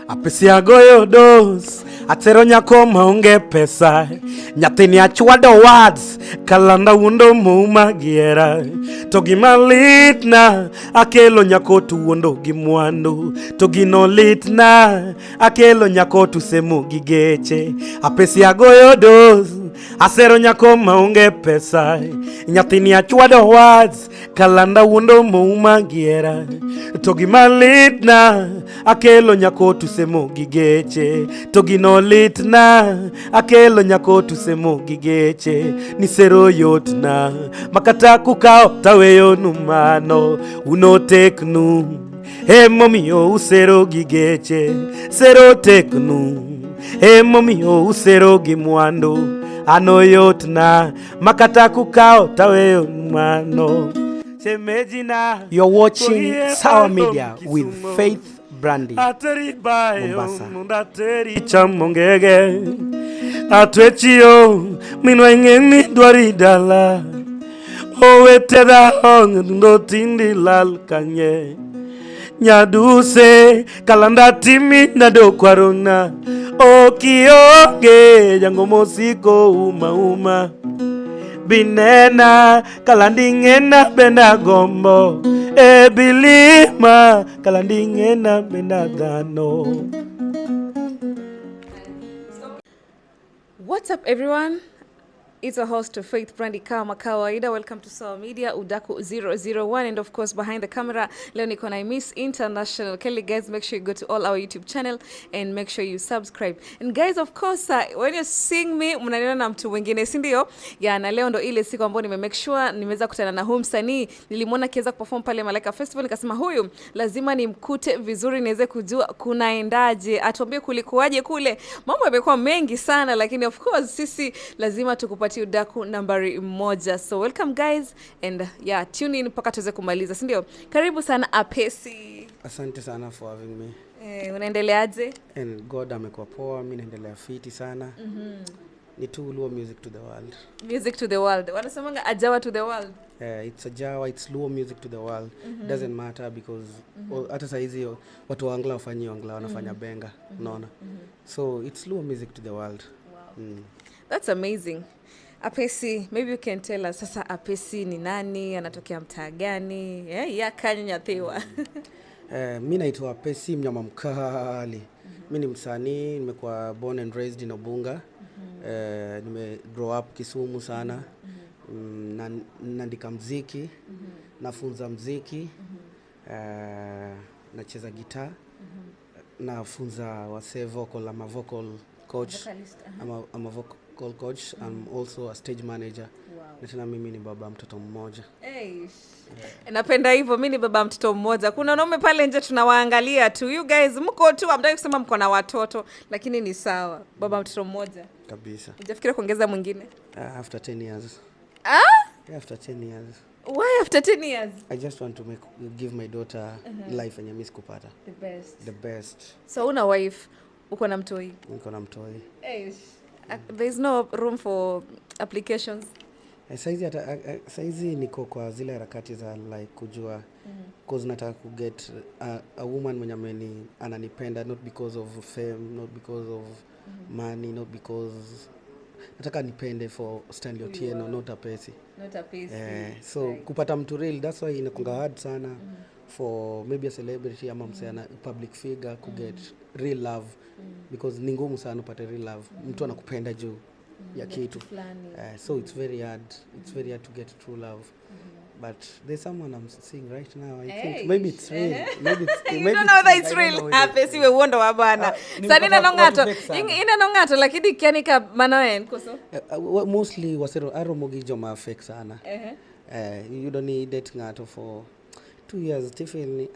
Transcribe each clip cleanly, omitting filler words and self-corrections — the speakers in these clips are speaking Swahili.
Apesi agoyo dos, atero nyako maonge pesa. Nyathini achwado words, kalanda wundo muma giera. To gima litna, akelo nyako tu wundo gimwandu. To gino litna, akelo nyako tu semo gigeche. Apesi agoyo dos, asero nyako maonge pesa. Nyathini achwado words, kalanda wundo muma giera. To gima litna, akelo nyako tu semo gigeche. To gino litna, akelo nyako tu semo gigeche. Nisero yotna, makata kukao taweyo numano. Uno teknu, momio usero gigeche. Sero teknu, momio usero gimwando. Ano yotna, makata kukao taweyo numano. You're watching Sour Media with Faith Brandy, Mombasa. Chamongege atwechio minwengeni dwaridala oweteda hong ndotindi lal kanye nyaduse kalanda timi nado kwarona okioge jango mosiko uma binena kalandingena benda gombo ebilima kalandingena benda gano. What's up, everyone? It's a host of Faith Brandy kama kawaida. Welcome to Sour Media Udaku 001, and of course behind the camera leo niko na Miss International Kelly. Guys, make sure you go to all our YouTube channel and make sure you subscribe. And guys, of course when you seeing me mnaniona na mtu mwingine, si ndio? Ya, na leo ndo ile siku ambayo make sure nimeweza kutana na huyu msanii. Nilimwona kiweza kuperform pale Malaika Festival, nikasema huyu lazima nimkute vizuri niweze kujua kunaendaje, atuambie kulikuaje kule. Mambo yamekuwa mengi sana, lakini of course sisi lazima tukupatie udaku nambari 1. So welcome guys, and yeah, tune in mpaka tuweze kumaliza, si ndio? Karibu sana Apesi. Asante sana for having me. Unaendeleaje? And God amekuwa poa, mimi naendelea fiti sana. Ni tu Luo music to the world. Music to the world. Wanasemanga ajawa to the world. It's a Jawa, it's Luo music to the world. Doesn't matter because hata saizi watu wa ohangla wafanyi ohangla wanafanya benga, unaona. So it's Luo music to the world. Wow. That's amazing. Apesi, maybe you can tell us sasa Apesi ni nani, anatokea mtaa gani? Ya kanyanyathewa. Mimi naitwa Apesi mnyama mkali. Mimi ni msanii, nimekuwa born and raised in Obunga. Nime grow up Kisumu sana. Naandika muziki, nafunza muziki, nacheza gitaa, nafunza wase vocal, ama vocal coach, ama vocal coach. I'm also a stage manager. Wow. Na tena mimi ni baba mtoto mmoja. Napenda hivyo, mimi ni baba mtoto mmoja. Kuna wanaume pale nje tunawaangalia tu. You guys mko tu hamtaki kusema mko na watoto, lakini ni sawa. Baba mtoto mmoja. Kabisa. Hujafikiria kuongeza mwingine? After 10 years. Yeah, after 10 years. Why after 10 years? I just want to give my daughter life yenye mimi sikupata. The best. So una wife, uko na mtoi? Niko na mtoi. There's no room for applications. Saizi niko kwa zile harakati za like kujua cause nataka ku get a woman mwenye ananipenda, not because of fame, not because of money, not because nataka nipende for Stanley Otieno, not Apesi. So right. Kupata mtu real, that's why inakuwa hard sana for maybe a celebrity ama msana public figure to get real love, because ni ngumu sana upate real love. Mtu anakupenda juu ya kitu. So it's very hard to get true love. But there's someone I'm seeing right now. I think maybe it's real. Maybe it's you don't know that it's real. Apesi we wonder wa bana. Sanina nongato. Ina nongato lakini kianika manoen koso. Mostly wasero aromogijo ma fake sana. You don't need date ngato for 2 years tifilni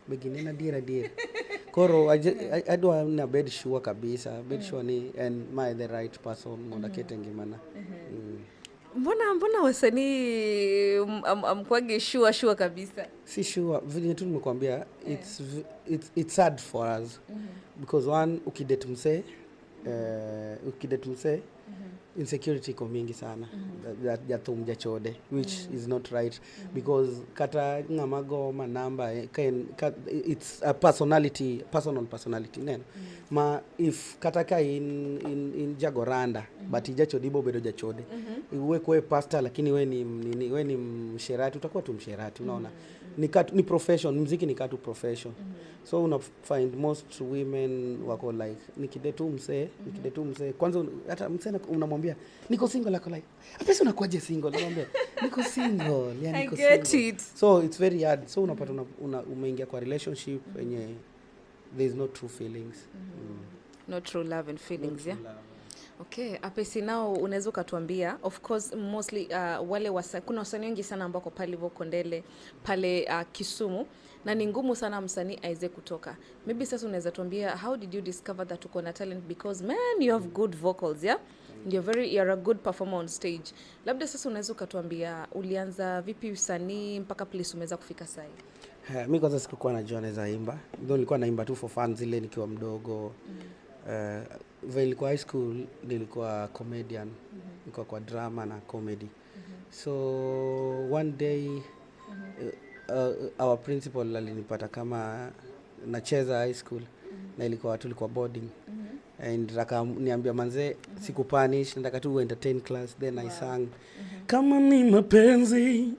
begine na dira koro I don't na bed sure kabisa, bed sure ni and my the right person monda ketenge mana. Mbona wasanii amkwage sure kabisa? Si sure vile tu nimekuambia, it's sad for us because one ukidate mse insecurity iko mingi sana jathum jachode which is not right because kata ngamago manamba it's a personal personality nen ma if kata ka in jagoranda but ijachode ibo bedo jachode iwe kwa pastor lakini we ni msherati utakuwa tu msherati unaona ni profession muziki ni katu profession so una find most women wako like nikide tu msee kwanza hata msee unamwambia niko single like Apesi unakuaje single unamwambia niko single yani niko single. I get it. So it's very hard so unapata umeingia kwa relationship yenye there is no true feelings no true love and feelings yeah love. Okay, Apesi nao unaweza ukatuambia of course mostly wale kuna wasanii wengi sana ambao pale hivyo Kondele pale Kisumu na ni ngumu sana msanii aize kutoka. Maybe sasa unaweza tuambia how did you discover that uko na talent because man you have good vocals yeah you're a good performer on stage. Labda sasa unaweza ukatuambia ulianza vipi usanii mpaka place umeweza kufika sasa? Mimi kwanza sikuwa najua naweza imba. Nilikuwa naimba tu for fun zile nikiwa mdogo. Vile nilikuwa high school nilikuwa comedian. Nilikuwa kwa drama na comedy. So one day our principal alinipata kama nacheza high school na tulikuwa boarding and niambia manze sikupanish nataka tu entertain class then I sang kama ni mapenzi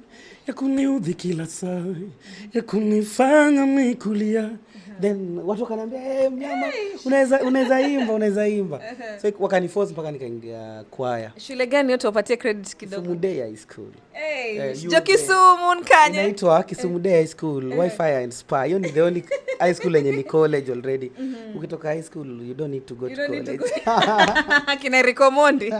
ya kuniudhi kila saa ya kunifanya mikulia then watu wakaniambia mnyama unaweza imba so wakaniforce mpaka nikaingia choir. Shule gani yote upatie credit kidogo? Kisumu High School. Kisumu Nkanye. Inaitwa Kisumu High School, Wi-Fi and Spa. You need the only high school yenye ni college already. Ukitoka high school you don't need to go to college. Kina recommend.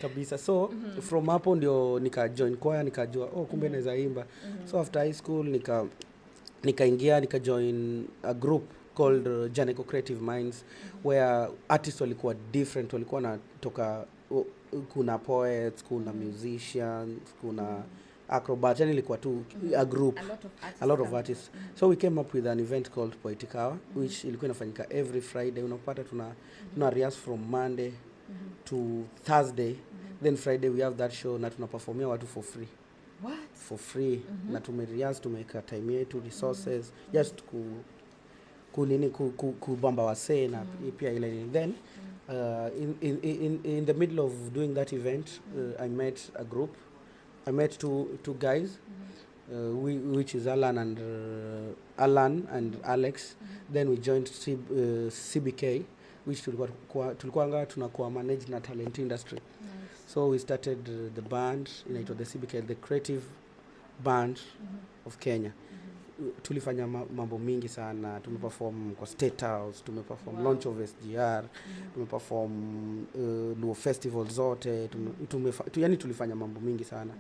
Kabisa. So from hapo ndio nika join choir nikajua kumbe naweza imba. So after high school nika join a group called Janeko Creative Minds where artists walikuwa different, walikuwa natoka kuna poets, kuna musicians, kuna acrobats, yani ilikuwa tu a group, a lot of artists. So we came up with an event called Poetic Hour which ilikuwa inafanyika every Friday. Unapata tuna rehearse from Monday to Thursday, then Friday we have that show na tunaperformia watu for free. What? For free. Na tumerehearse, tumeka time yetu, resources, just kubamba wasee na pia ile then in the middle of doing that event I met a group. I met two guys which is Alan and Alex. Then we joined CBK which tulikuwa tunakuwa managed na talent industry. So we started the band inaitwa the CBK, the Creative Band of Kenya. Tulifanya mambo mingi sana, tumeperform kwa State House, tumeperform launch of SGR, tumeperform Luo festival zote, yani tulifanya mambo mingi sana.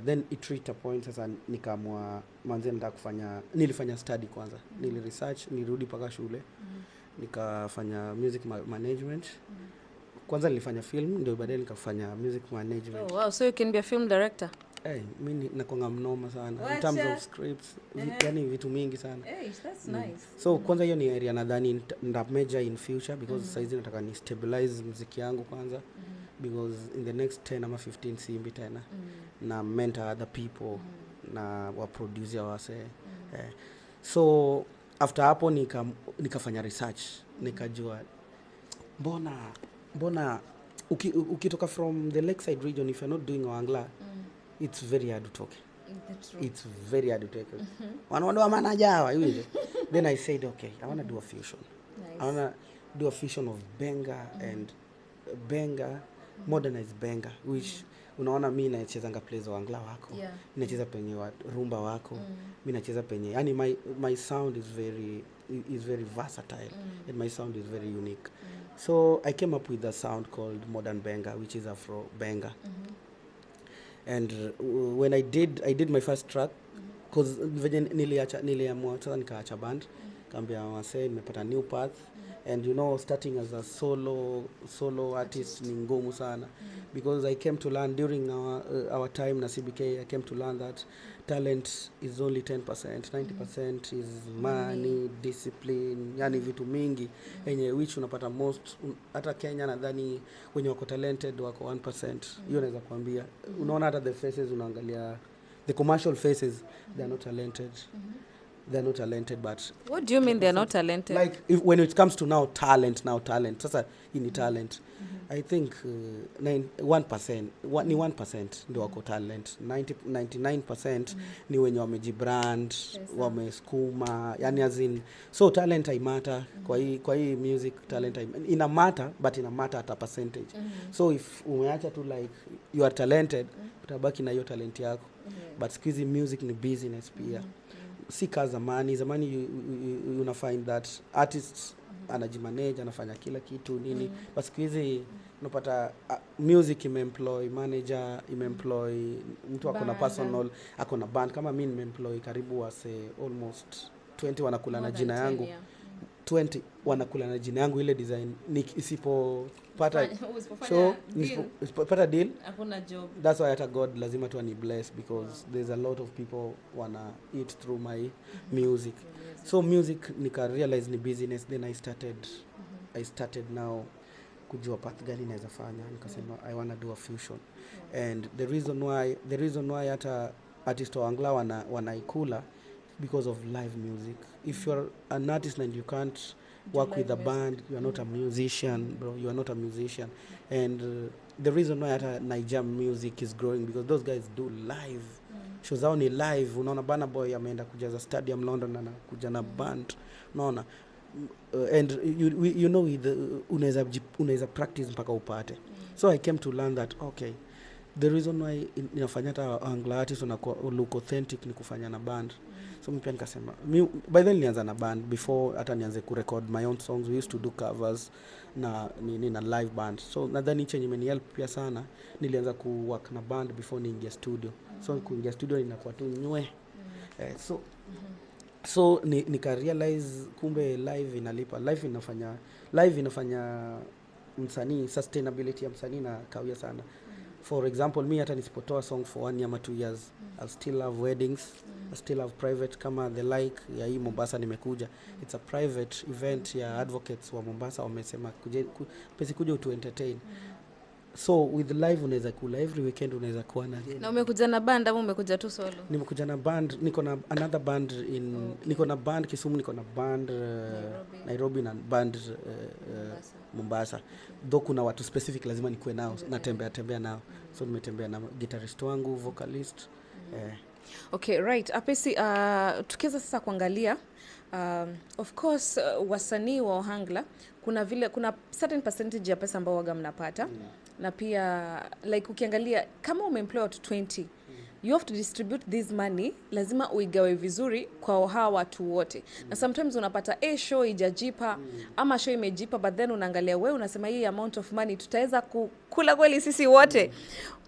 Then it reached a point sasa nikaamua manze nataka nilifanya study kwanza, research, nirudi paka shule, nikafanya music management. Kwanza nilifanya film ndio baadaye nikafanya music management. Oh wow, so you can be a film director? Mimi nakonga mnoma sana in terms of scripts, yani vitu mingi sana. That's nice. So kwanza hiyo ni area nadhani nda major in future because saizi nataka ni stabilize muziki yangu kwanza because in the next 10 ama 15 simbi tena na mentor other people na wa producer wase. So after hapo nikafanya research, nikajua mbona ukitoka from the lakeside region if you're not doing ohangla it's very hard to talk. It's very hard to take. Wanaondoa manajawa hivi. Then I said okay, I want to do a fusion. Nice. I want to do a fusion of benga and benga, modernized benga which unaona mimi nachezanga plays ohangla wako. Yeah. Nacheza penye rumba wako. Mimi nacheza penye yani my sound is very versatile and my sound is very unique. So I came up with a sound called modern benga which is Afro benga. And when I did my first track cause venye niliamua sasa nikaacha band kaambia wase nimepata new path and you know starting as a solo artist ni ngumu sana because I came to learn during our time na CBK. I came to learn that talent is only 10%, 90% is money, discipline, yani vitu mingi yenye which unapata most hata Kenya nadhani wenye wako talented wako 1%. Hiyo naweza kuambia. Unaona hata the faces unaangalia the commercial faces, they are not talented. They're not talented, but what do you mean they're not talented? Like when it comes to now talent sasa hii talent I think 1% ni 1% ndio wako talent. 99% ni wenye wamejibrand, wamesukuma, yani as in, so talent I matter kwa hii music. Talent ina matter, but ina matter at a percentage. So if umeacha tu like you are talented, utabaki na hiyo talent yako. But squeezy music ni business pia. Si kazi zamani you find that artists anajimanage, anafanya kila kitu nini. But siku hizi unapata music imeemploy manager, imeemploy mtu akona personal, akona band. Kama mimi nimeemploy karibu wase almost 20 wanakula na jina yangu. 20 wanakula na jina yangu ile design isipopata show, isipopata deal, hakuna job. That's why hata God lazima tu ani bless, because there's a lot of people wanna eat through my music. So music nika realize ni business. Then I started now kujua path gani naweza fanya. Nikasema I wanna do a fusion. And the reason why hata artist wa ohangla wanaikula because of live music. If you're an artist and you can't work with a band, you are not a musician, bro. You are not a musician. And the reason why Niger music is growing, because those guys do live. Shows zao ni live. Unaona Burna Boy ameenda kujaza Stadium London na kuja na band. Unaona. And you know unaweza practice mpaka upate. So I came to learn that okay, the reason why inafanya hata ohangla artists look authentic ni kufanya na band. So mimi pia nikasema, by then nilianza na band before hata nianze kurecord my own songs. We used to do covers na live band. So nadhani chenye imenihelp pia sana, nilianza kuwork na band before niingia studio. So kuingia studio inakuwa tu nywe. So nika realize kumbe live inalipa. Live inafanya msanii, sustainability ya msanii na kawia sana. For example, me hata nisipotoa song for 1 year or 2 years, I'll still have weddings, I'll still have private, kama the like ya hii Mombasa nimekuja. It's a private event ya advocates wa Mombasa, wamesema pesi kuja to entertain. So with live unaweza kula every weekend, unaweza kuwa na umekuja na band au umekuja tu solo? Nimekuja na band, niko na another band niko na band Kisumu, niko na band Nairobi na band Mombasa. Though kuna watu specific lazima nikuwe nao, natembea nao. So nimetembea na guitarist wangu, vocalist. Okay, right. Apesi, tukiweza sasa kuangalia of course wasanii wa ohangla kuna certain percentage ya pesa ambao waga mnapata. Na pia like ukiangalia kama umeemploy watu 20, you have to distribute this money, lazima uigawe vizuri kwa hawa watu wote. Na sometimes unapata show ijajipa ama show imejipa, but then unaangalia wewe unasema hii amount of money tutaweza kukula kweli sisi wote.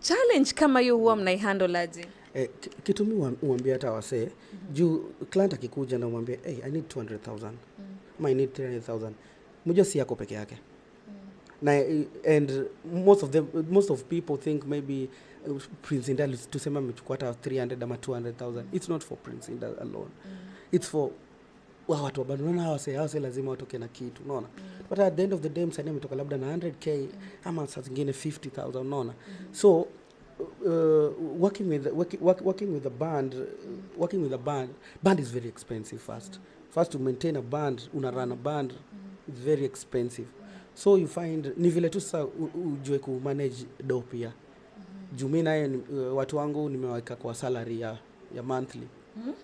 Challenge kama hiyo huwa mnaihandle aje? Kitu mimi uambia hata wasee juu client akikuja na umwambie I need 200,000 I need 300,000, mmoja si yako peke yake. And most of people think maybe Prince Inda tuseme amechukua hata 300 ama 200,000. It's not for Prince Inda alone. It's for watu wa bado. Unaona hawase lazima watoke na kitu, unaona. But at the end of the day msanii ametoka labda na 100k ama saa zingine 50,000, unaona. So working with a band is very expensive. First to maintain a band, run a band, it's very expensive. So you find ni vile tu sasa ujue ku manage do pia. Juu mimi naye watu wangu nimeweka kwa salary ya monthly.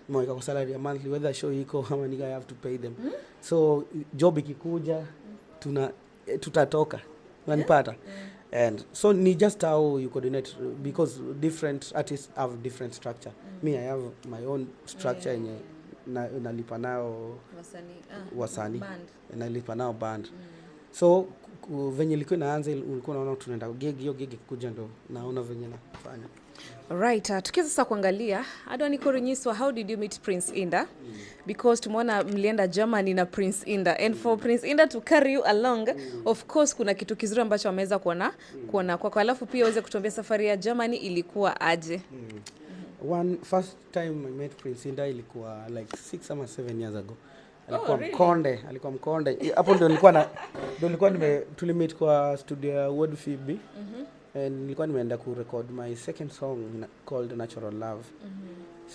Nimeweka kwa salary ya monthly, whether show iko ama I have to pay them. So job ikikuja tutatoka. Unanipata? And so ni just how you coordinate, because different artists have different structure. Me, I have my own structure yenye nalipa nao wasanii, nalipa nao band. So venye ilikuwa inaanza ulikuwa unaona tunaenda hiyo gig kuja ndo naona venye nafanya. Right, tukiweza sasa kuangalia Adwani Kurinyiswa, how did you meet Prince Inda? Because tumeona mlienda Germany na Prince Inda, and for Prince Inda to carry you along, of course kuna kitu kizuri ambacho ameweza kuona kwa alafu pia uweze kutuambia safari ya Germany ilikuwa aje? One first time I met Prince Inda ilikuwa like 6 or 7 years ago. Alikuwa mkonde. Hapo ndio nilikuwa tulimeet kwa studio ya Word Phoebe. And nilikuwa nimeenda ku record my second song called Natural Love.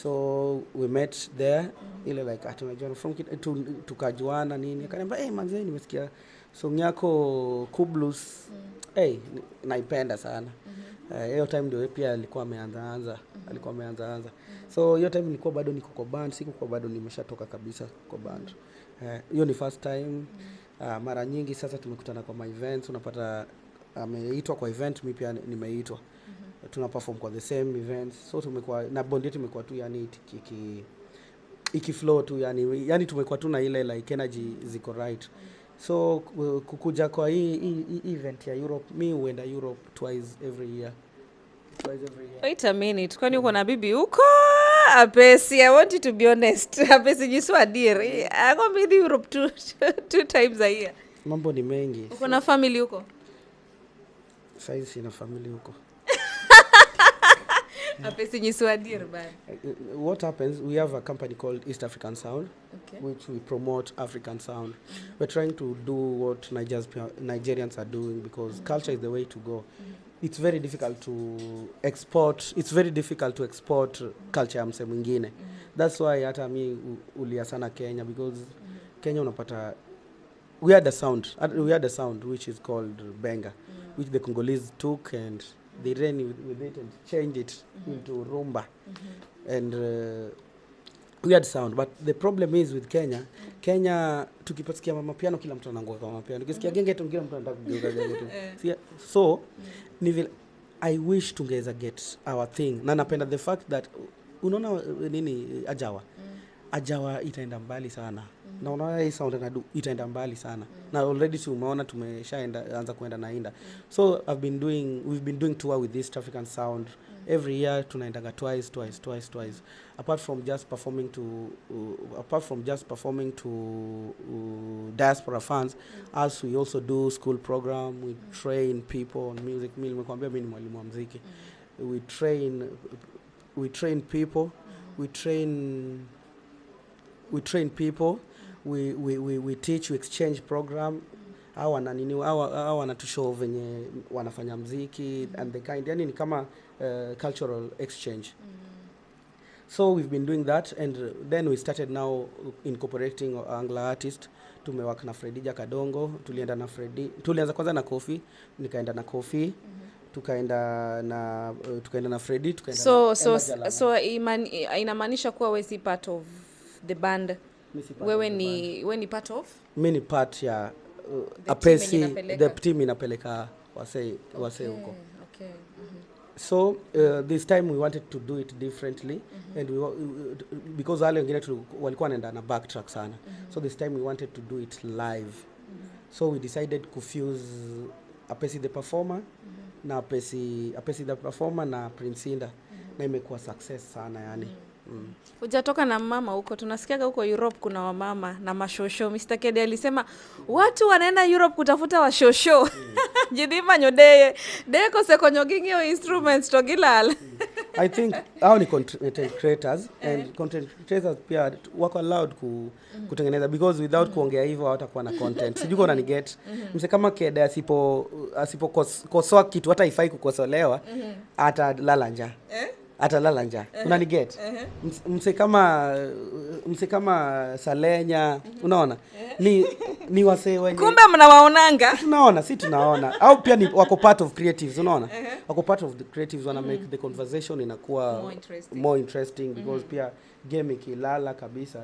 So we met there ile like atunajua from tukajuana nini. Akaniambia manze nimesikia song yako Kublus. Naipenda sana. Hiyo time ndio pia alikuwa ameanza. So hiyo time nilikuwa bado niko kwa band, sikuwa bado nimeshatoka kabisa kwa band. Hiyo ni first time. Mara nyingi sasa tumekutana kwa my events, unapata ameitwa kwa event, mimi pia nimeitwa. Tuna perform kwa the same events. So tumekuwa na bond yetu imekuwa tu yani ikiflow tu yani tumekuwa tu na ile like energy ziko right. So kukuja kwa hii event ya Europe, mimi huenda Europe twice every year. Wait a minute, kwani uko na bibi huko? Apesi, I want you to be honest. Apesi jiswa dear. Ako midi Europe two times a year. Mambo ni mengi. Uko na family huko? Saizi sina family huko. Apesi jiswa dear bad. What happens, we have a company called East African Sound, which we promote African sound. We're trying to do what Nigerians are doing because culture is the way to go. It's very difficult to export. Culture ya mse mwingine. That's why hata mi ulia sana Kenya because Kenya unapata we had a sound which is called Benga, which the Congolese took and they ran with it and changed it into rumba. And we had sound, but the problem is with Kenya tukipasikia mama piano kila mtu anangoa kama piano. Ukisikia genge tu kila mtu anataka kugeuka genge. So I wish tungeweza get our thing. Na napenda the fact that unaona nini Ajawa itaenda mbali sana. Na unaona hii sound itaenda mbali sana. Na already tumeona tumeshaanza kuenda na Inda. So we've been doing tour with this African sound. Every year tunaendaga twice. Apart from just performing to diaspora fans, as we also do school program, we train people on music. Mimi nimekwambia mimi ni mwalimu wa muziki. We train people, we teach, we exchange program. Hawa wanatushow venye wanafanya muziki and the kind, yani ni kama cultural exchange. So we've been doing that and then we started now incorporating ohangla artist. Tumewaka na Fredija Kadongo, tulianza kwanza na Kofi, nikaenda na Kofi, tukaenda na Freddy, so inamaanisha kuwa wewe si part of the band. Wewe ni part of? Mimi ni part ya Apesi, the team inapeleka wase huko. Okay. So this time we wanted to do it differently and because wale wengine walikuwa wanaenda na backtrack sana. So this time we wanted to do it live. So we decided to fuse Apesi the performer na Apesi the performer na Prince Inda. Na imekuwa success sana yani. Hujatoka na mama huko, tunasikiaga huko Europe kuna wamama na mashosho. Mr. Kede alisema watu wanaenda Europe kutafuta washosho. Jidima nyodeye deko sekonyogingi yo instruments to gilal. I think hao ni content creators and content creators pia wako allowed kutengeneza because without kuongea hivyo hawatakuwa na content. Sijui kona ni get. Mse kama Kede asipokosoa kitu hata ifai kukosolewa atalala njaa. Atalala njaa. Unani get? Mse kama Salenya, unaona? Ni wase wenye. Kumbe mnawaonanga? Tunaona. Au pia ni wako part of creatives, unaona? Wako part of the creatives wana make the conversation inakuwa more interesting because pia game ikilala kabisa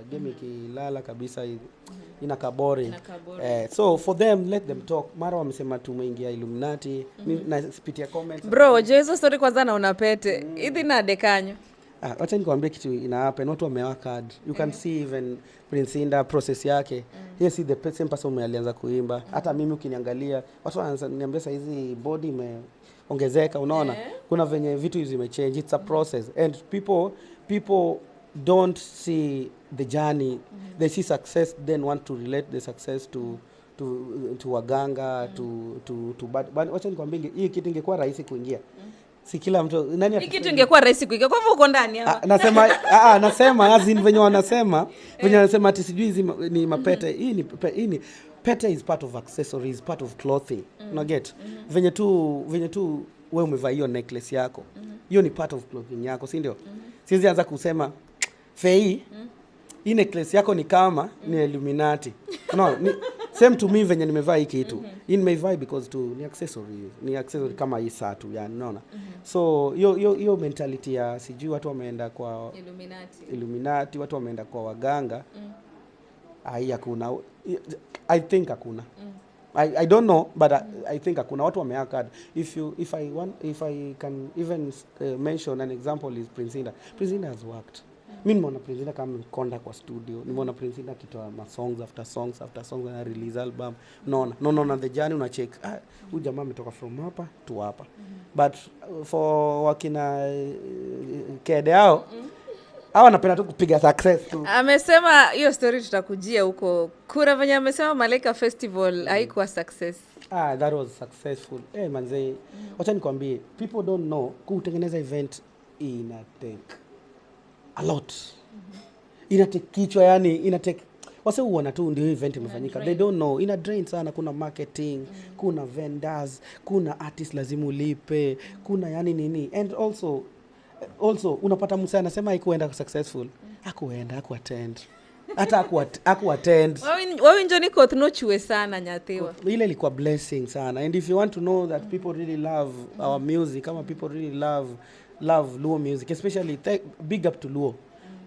inakabori. So for them, let them talk. Mara wamesema tumeingia Illuminati. Na sipitia comments. Bro, hizo story kwanza na unapete. Hivi na dekanyo. Wacha nikwambie kitu ina happen. Watu wamewaka. You can see even Prince Inda process yake. Yes, the same person alianza kuimba. Hata mimi ukiniangalia, watu wananiambia saa hizi body imeongezeka, unaona? Kuna venye vitu zimechange. It's a process and people don't see the journey. They see success then want to relate the success to waganga to but wacha nikwambie hii kitu ingekuwa rahisi kuingia. Si kila mtu nani hiki kitu ingekuwa rahisi kuika kwa hivyo uko ndani hapa. Nasema as in venye wanasema ati sijui hizi ni mapete. Hii ni pete is part of accessories, part of clothing. Una get? Venye tu wewe umevaa hiyo necklace yako. Hiyo ni part of clothing yako, si ndio? Siwezi anza kusema Fei hii necklace yako ni kama ni Illuminati. No, same to me venye nimevaa hii kitu. Hii nimevaa because tu ni accessory kama hii saa tu, yani unaona. So hiyo mentality ya sijui watu wameenda kwa Illuminati, watu wameenda kwa waganga. Hakuna. I think hakuna. I don't know, but I think hakuna. Watu wameaka. If I can even mention an example is Prince Indah. Prince Indah has worked. Mimi nimeona Prince Indah kama mkonda kwa studio. Nimeona Prince Indah akitoa songs after songs na release album. No, the journey una check. Huyu jamaa ametoka from hapa to hapa. But for wakina kede hao hawa napenda tu kupiga success tu. Amesema hiyo story tutakujia huko. Kura venye amesema Malaika Festival haikuwa success. That was successful. Manze, wacha nikwambie, people don't know kutengeneza event ina take a lot. Ina take kichwa, yani ina take wase uona tu ndio event imefanyika. They don't know. Ina drain sana, kuna marketing, kuna vendors, kuna artists lazima ulipe, kuna yani nini. And also unapata msa anasema haikuenda successful. Hakuattend. Hata hakuattend. Wewe njoni ko tunochue sana nyatewa. Ile ilikuwa blessing sana. And if you want to know that people really love our music, kama people really love Luo music, especially big up to Luo.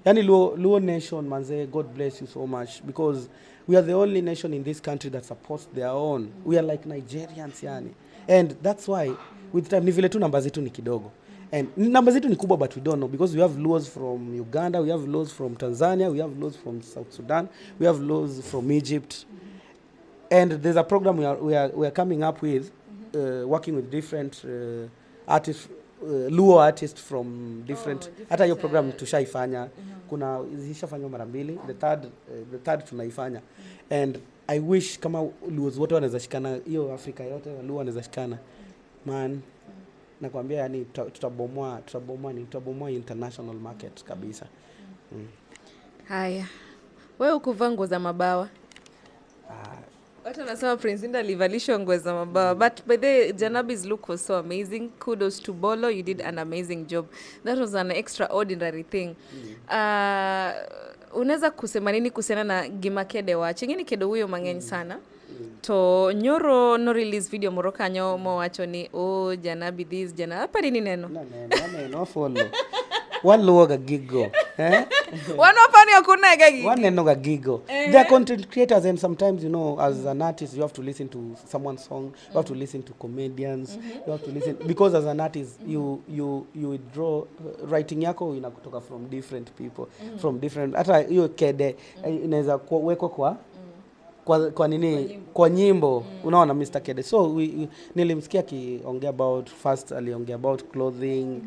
Yani Luo nation, manze, God bless you so much, because we are the only nation in this country that supports their own. We are like Nigerians yani. And that's why with time ni vile tu namba zetu ni kidogo. And numbers zetu ni kubwa, but we don't know, because we have Luos from Uganda, we have Luos from Tanzania, we have Luos from South Sudan, we have Luos from Egypt. And there's a program we are coming up with, working with different artists, Luo artists from different. Hata hiyo program tushaifanya. Kuna zishafanywa mara mbili, the third tunaifanya. And I wish kama Luos wote wanaweza shikana, hiyo Afrika yote Luo wanaweza shikana. Man, nakwambia yani tutabomoa international market kabisa. Haya. Wewe ukuvaa nguo za mabawa. Watu wanasema Prince Indah alivalishwa nguo za mabawa, but by the Janabi's look was so amazing. Kudos to Bolo, you did an amazing job. That was an extraordinary thing. Unaweza kusema nini kuhusiana na Gimakede wacho? Ngini kedo huyo mang'eny sana. To nyoro no release video moroka nyo mo wacho ni Janabi this Janabi. Hapa nini neno? No follow. One Luo ga gigo. One opani hakuna ga gigo. One neno ga gigo. They are content creators, and sometimes, you know, as an artist you have to listen to someone's song, you have to listen to comedians, you have to listen, because as an artist you withdraw writing yako inakutoka from different people, from different, hata hiyo kede inaweza kuwekwa kwa nini kwa nyimbo. Unaona Mr. Kede. So nilimsikia akiongea about, first aliongea about clothing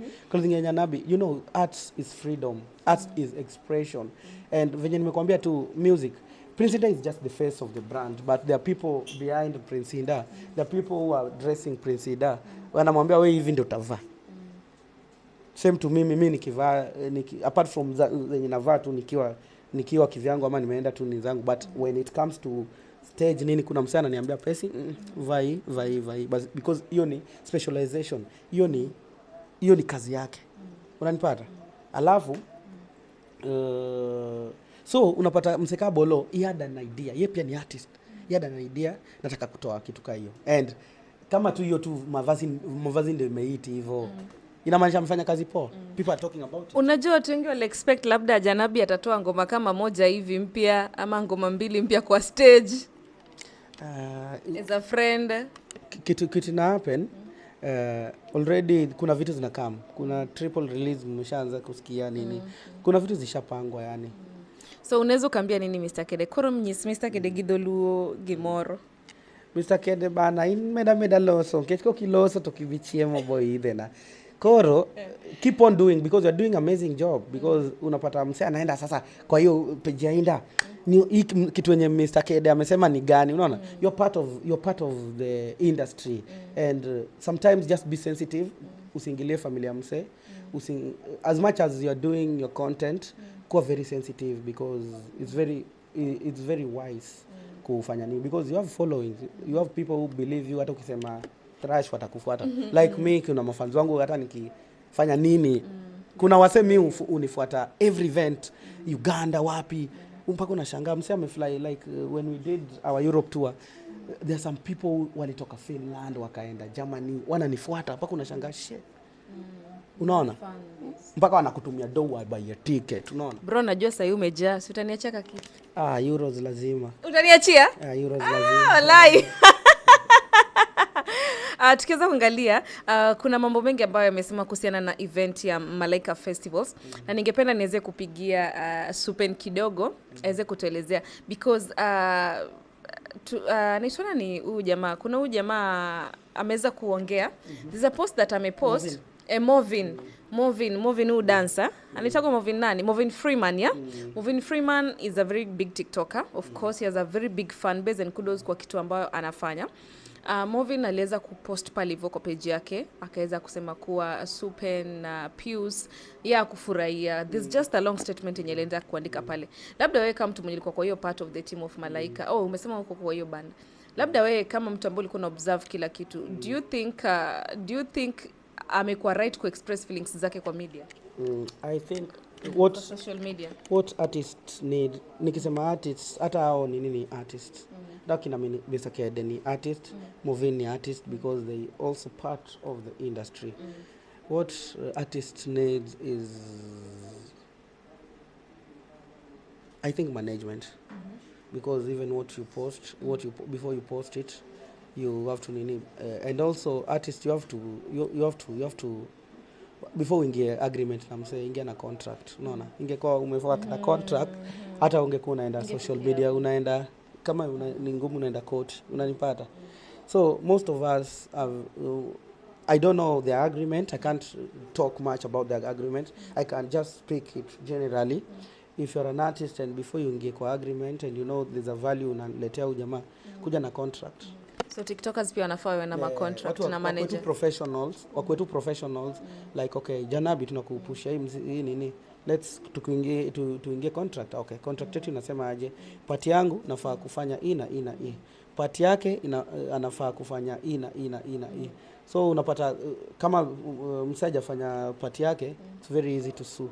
ya Janabi. You know, art is freedom, art is expression. And venye nimekuambia tu, music, Prince Indah is just the face of the brand, but there are people behind Prince Indah. There are people who are dressing Prince Indah. Wanamwambia wewe hivi ndio utavaa. Same to mimi nikivaa, apart from zenye navaa tu nikiwa kivyangu ama nimeenda tu ni zangu, but when it comes to stage nini, kuna msana ananiambia Apesi vai because hiyo ni specialization, hiyo ni kazi yake. Unanipata? Alafu so unapata mseka Bolo, he had an idea, yeye pia ni artist, he had an idea, nataka kutoa kitu kama hiyo, and kama tu hiyo tu mavazi ndio imeiti hivyo. Inamaanisha amefanya kazi poa. People are talking about it. Unajua watu wengi wale expect labda Janabi atatoa ngoma kama moja hivi mpya ama ngoma mbili mpya kwa stage. As a friend. Kitu na happen. Already kuna vitu zinakam. Kuna triple release mmeshaanza kusikia nini. Kuna vitu zishapangwa yani. So unaweza kambia nini Mr. Kede? Koro mnyis Mr. Kede gidoluo gimoro. Mr. Kede bana meda loso. Ketiko kiloso to kibichiemo boy idena. Koro, keep on doing, because you're doing amazing job, because unapata mse anaenda sasa kwa hiyo page ya Indah ni kitu yenye Mr. Kede amesema ni gani, unaona? You're part of the industry, and sometimes just be sensitive. usiingilie familia mse. As much as you are doing your content, kuwa very sensitive because it's very wise kufanya nini, because you have following, you have people who believe you. Hata ukisema trash watakufuata. Like me, kuna mafans wangu hata nikifanya nini, kuna wasemi unifuata every event, Uganda wapi, mpaka unashangaa mse amefly. Like when we did our Europe tour, there are some people walitoka Finland wakaenda Germany wananifuata, mpaka unashangaa shit. Unaona? Mpaka wanakutumia doa buy a ticket, unaona? Bro, najua sasa umejaa, si utaniachia kitu? Euros lazima. Utaniachia? Euros lazima. Wallahi. Tukiweza kuangalia kuna mambo mengi ambayo yamesema kuhusiana na event ya Malaika Festivals, na ningependa niweze kupigia Supen kidogo aweze kutuelezea because naitwa ni huyu jamaa, kuna huyu jamaa ameweza kuongea. There's a post that amepost Movin who dancer. Anaitwa Movin nani? Movin Freeman, yeah? Movin Freeman is a very big TikToker. Of course, he has a very big fan base and kudos kwa kitu ambayo anafanya. Movin aliweza kupost pale hivyo kwa page yake, akaweza kusema kuwa Supen na Pius ya kufurahia. There's just a long statement yenye alienda kuandika pale. Labda wewe kama mtu mwenye ulikuwa kwa hiyo part of the team of Malaika, umesema uko kwa hiyo band. Labda wewe kama mtu ambaye ulikuwa observe kila kitu, do you think amekuwa right ku express feelings zake kwa media? I think what social media, what artists need, nikisema artists hata hao ni nini artists, dakina Mr. Kede ni artist, Movin ni artist because they also part of the industry. What artists need is, I think, management. Because even what you post, before you post it, you have to and also artists, you have to before ingia agreement, I'm saying ingia na contract, unaona, ingekuwa umefuata na contract, hata ungekuwa unaenda social media, unaenda kama ni ngumu, unaenda court, unanipata. So most of us have, I don't know the agreement, I can't talk much about the agreement, I can just speak it generally. If you're an artist and before you ingie kwa agreement and you know there's a value unaletea ujamaa, kuja na contract. So TikTokers pia wanafaa wawe na contract na manager. Wakwetu professionals like, okay, Janabi tunakupushia hii nini, let's tuingie contract. Okay, contract yetu inasema aje, party yangu nafaa kufanya ina party yake anafaa kufanya ina. So unapata kama msaja fanya party yake, it's very easy to sue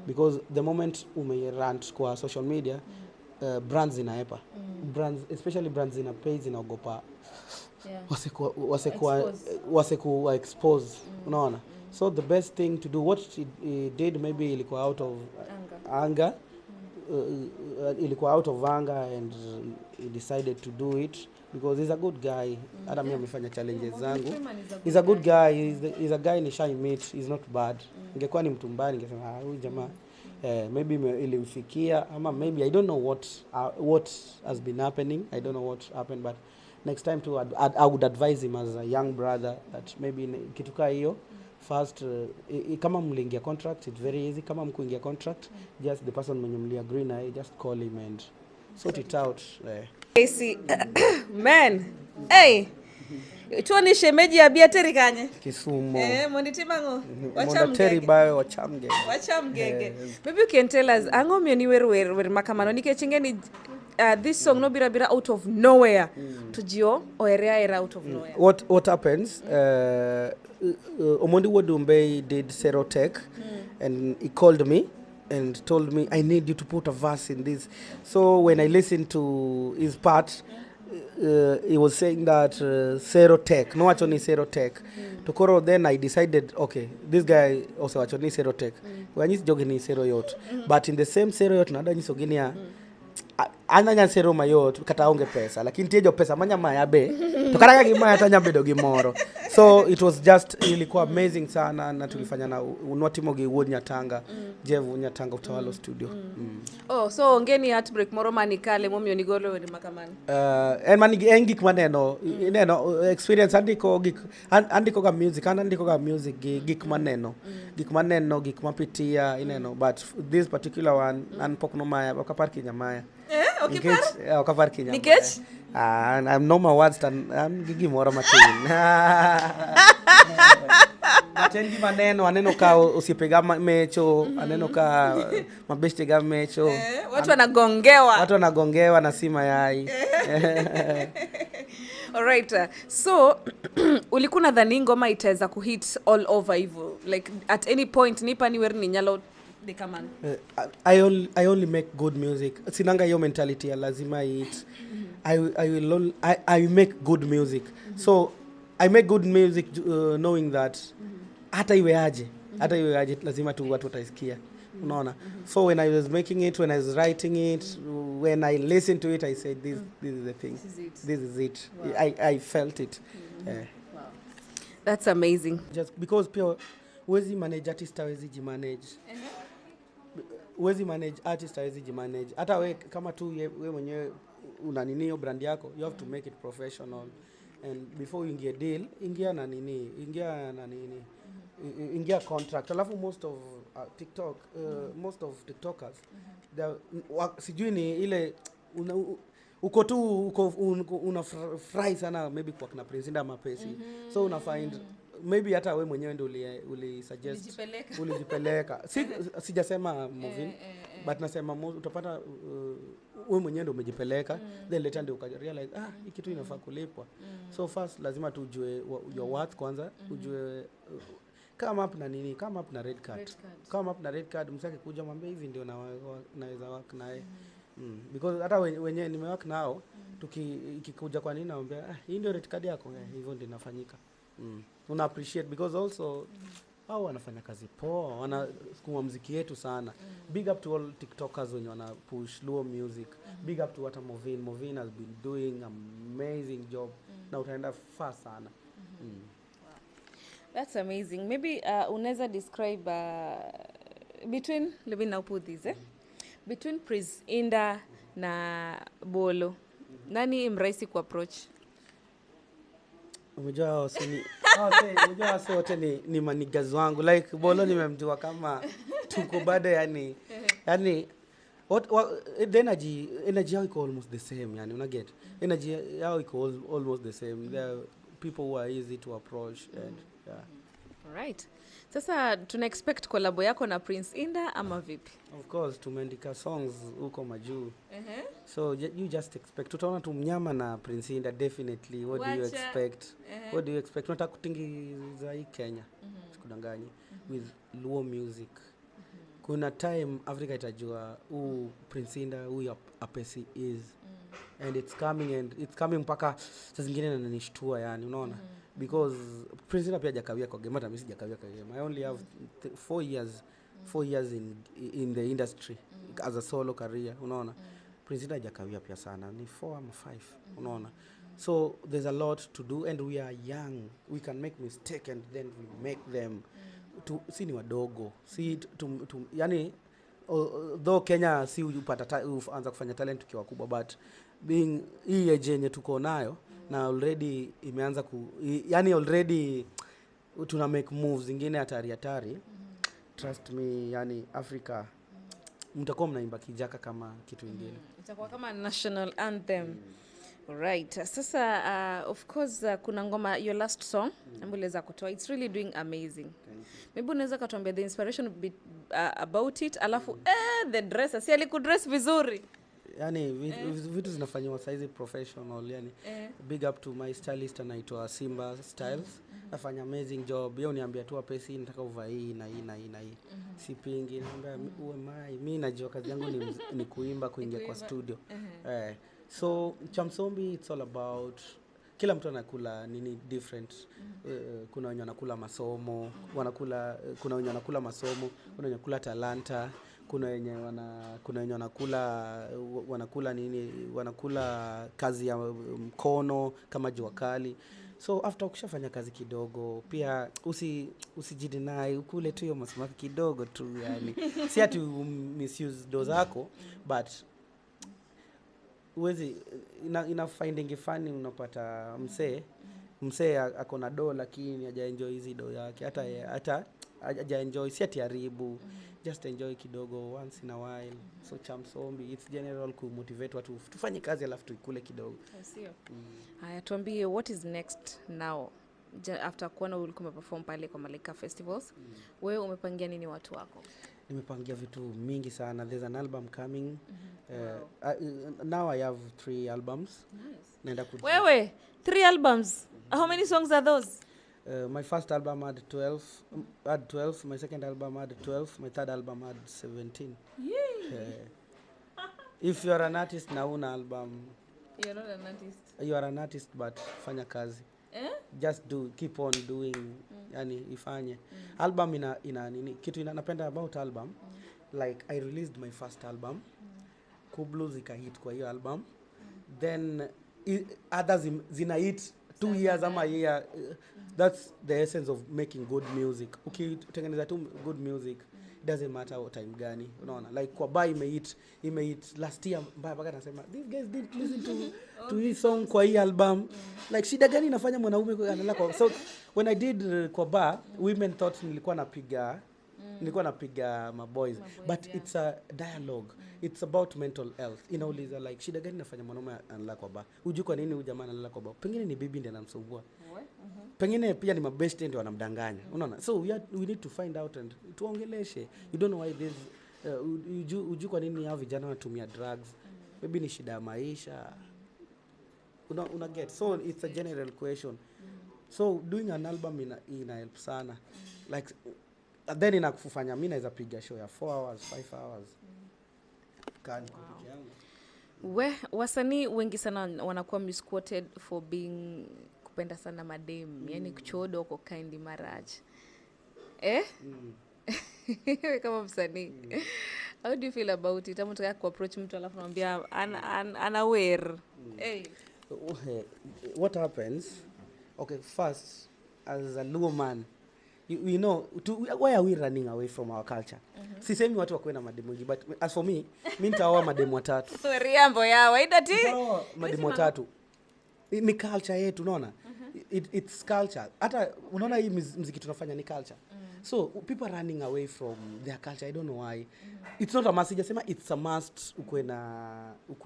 because the moment umerant kwa social media, brands inaepa. Brands, especially brands ina pay, zinaogopa wasekuwa expose, unaona. So the best thing to do, what he did, maybe ilikuwa out of anger, ilikuwa out of anger and he decided to do it because he's a good guy. Hata mimi amefanya challenges zangu. He's a good guy, he's a guy ni shy meet, he's not bad. Ingekuwa ni mtu mbaya ningesema huyu jamaa maybe ilimfikia ama maybe I don't know what has been happening. I don't know what happened, but next time too I would advise him as a young brother that maybe kituka hiyo first, kama mliingia contract, it's very easy. Kama mkuingia contract, just the person mwenye mli agree na just call him and sort it out. Apesi man, hey, tuone shemeji ya Biateri kanye Kisumo monditimango Mondateri bayo wachamgege. Maybe you can tell us ango mioni wer makamano nikechingeni this song no bira out of nowhere tujio oerea out of nowhere. What happens, Omondi Wodumbe did Serotech and he called me and told me, I need you to put a verse in this. So when I listened to his part, he was saying that Serotech, no achoni Serotech. Tokoro, then I decided, okay, this guy also achoni Serotech. Wanyisi jogini Seroyot. But in the same Seroyot, nada nyisoginia ananya sero mayot kataonge pesa, lakini tiejo pesa manya mayabe tukaraga gimaya tanya bedo gimoro. So it was just ilikuwa amazing sana, na tulifanya na unwatimogi Nyatanga Jevu Nyatanga Utawalo studio. Oh, so ngeni heartbreak moro manikale momyo nigolo ni makamani en mani engik maneno neno experience andiko ga music andiko ga music gik maneno gik mapitia ineno, but this particular one anpokno maya okapar kinyamaya. Okay, okapar kinyamaya nikech I'm no more words than gigi moro matin. Batendi maneno ka usipega mecho, maneno ka mabeshte ga mecho. Watu wanagongewa. Watu wanagongewa na si mayai. Alright. So ulikuwa nadhani ngoma itaweza kuhit all over hivyo. Like at any point nipa anywhere ni nyalo they come on. I only make good music. Sinanga hiyo mentality ya lazima hit. I make good music. So I make good music knowing that hata iwe aje lazima tu watu wataisikia. Unaona? So when I was making it, when I was writing it, when I listened to it, I said this is the thing. This is it. Wow. I felt it. Wow. That's amazing. Just because pure huwezi manage artist, huwezi jimanage. Huwezi manage artist, huwezi jimanage. Hata we kama tu we mwenyewe una nini hiyo brand yako, you have to make it professional. And before you ingia deal, ingia na contract. Alafu most of most of TikTokers sijui ni ile uko tu una fry sana maybe kwa kina Prince Inda ama Apesi. So una find maybe hata we mwenyewe ndio uli suggest ulijipeleka. Sijasema moving but nasema utapata we mwenyewe ndio umejipeleka then later ndio ukarealize hii kitu inafaa kulipwa. So first lazima tujue your worth kwanza, ujue come up na red card. Come up na red card, msake kuja mwambie hivi ndio naweza work naye. Because hata wenyewe nimework nao tukikuja kwa nini naambia hii ndio red card yako, hivyo ndio inafanyika. Una appreciate because also hao wanafanya kazi poa, wanasukuma muziki yetu sana. Big up to all TikTokers wenye wana push Luo music. Big up to what Movin has been doing amazing job. Na utaenda far sana. That's amazing. Maybe unaweza describe between, let me now put this between Prince Inda na Bolo. Nani mrahisi ku approach? Umejua wote ni manigas wangu. Like Bolo nimemjua kama tuko bado yani the energy yao iko almost the same yani una get. Energy yao iko almost the same. There are people who are easy to approach and yeah. Alright. Sasa tuna expect collab yako na Prince Inda ama vipi? Of course tumeandika songs huko majuu. So you just expect. Tutaona tu mnyama na Prince Inda definitely. What do you expect? What do you expect? Tunataka kutingiza hii Kenya. Sikudanganye with Luo music. Kuna time Africa itajua who Prince Inda, who Apesi is. And it's coming mpaka saa zingine nanishtua yani unaona. Because Prince Inda pia hajakawia kwa game, hata mimi sijakawia kwa game. I only have 4 years in the industry as a solo career, unaona. Prince Inda hajakawia pia sana, ni 4 ama 5, unaona. So there's a lot to do and we are young. We can make mistake and then we make them si ni wadogo. Yani though Kenya si upata anza kufanya talent tukiwa kubwa, but being hii age yenye tuko nayo na already imeanza yani already tuna make moves zingine hatari. Trust me, yani Africa mtakuwa mnaimba kijaka kama kitu kingine. Itakuwa kama national anthem. Alright. Sasa of course kuna ngoma your last song ambayo za kutoa, it's really doing amazing. Maybe unaweza kutuambia the inspiration about it, alafu the dresser si alikudress vizuri. Yani vitu zinafanywa saizi professional yani. Big up to my stylist anaitwa Simba Styles. Nafanya amazing job. Yeye uniambia tu Apesi nataka uvae hii na hii. Sipingi, naambia mimi najua kazi yangu ni kuimba, kuingia kwa studio. So Chamsombi it's all about kila mtu anakula nini different. Kuna wenye wanakula masomo, kuna wenye wanakula masomo, kuna wenye wanakula talanta, kuna wenye wanakula kazi ya mkono kama jua kali. So after ukishafanya kazi kidogo pia usijidinai, ukule tu hiyo masomo kidogo tu yani. Si ati misuse dozo zako, but uwezi ina finding funny unapata msee ako na do lakini haja enjoy hizi do yake, hata haja enjoy, si ati haribu, just enjoy kidogo once in a while. So Chamsombi it's general ku motivate watu tufanye kazi alafu tuikule kidogo. Sio. Haya tuambie what is next now? after kuona ulikuwa perform pale kwa Malika Festivals, wewe umepangia nini watu wako? Nimepangia vitu mingi sana. There's an album coming. Now I have 3 albums. Nice. Wewe 3 albums. How many songs are those? My first album had 12. My second album had 12. My third album had 17. If you are an artist na una album, you're not an artist. You are an artist, but fanya kazi. Just keep on doing. Yani ifanye. Album ina nini? Kitu napenda about album. Like I released my first album. Kublu zika hit kwa hiyo album. Then others zina hit 2 years ama year. That's the essence of making good music. Ukitengeneza tu good music, doesn't matter what time gani, unaona. Like kwa Ba imehit last year, mpaka nasema these guys didn't listen to his song kwa hii album. Like shida gani inafanya mwanaume analala kwa. So when I did kwa Ba, women thought nilikuwa napiga my boys, but it's a dialogue. It's about mental health. Inauliza like shida gani inafanya mwanaume analala kwa Ba? Hujui kwa nini huyu jamaa analala kwa Ba? Pengine ni bibi ndiye anamsumbua. Pengine pia ni mabest ndio wanamdanganya. Unaona? So we need to find out and tuongeleshe. You don't know why this hujui kwa nini hao vijana wanatumia drugs. Maybe ni shida ya maisha. Una get. So it's a general question. So doing an album ina help sana. Like then inakufanya mimi naweza piga show ya 4 hours, 5 hours. Kani kwa yangu. Wasanii wengi sana wanakuwa misquoted for being kupenda sana madem, yani kuchodo kwa kind marriage. Kama msanii. How do you feel about it? Kama unataka approach mtu alafu unamwambia unaware. What happens? Okay, first as a Luo man, you know, why are we running away from our culture? Sisemi watu wakwe na mademu wengi, but as for me, mimi nitaoa mademu 3. Riambo yao, idati. Mademu 3. Ni culture yetu, unaona? It's culture. Hata unaona hii muziki tunafanya ni culture. So people are running away from their culture. I don't know why. It's not a must. Sijasema it's a must ukwe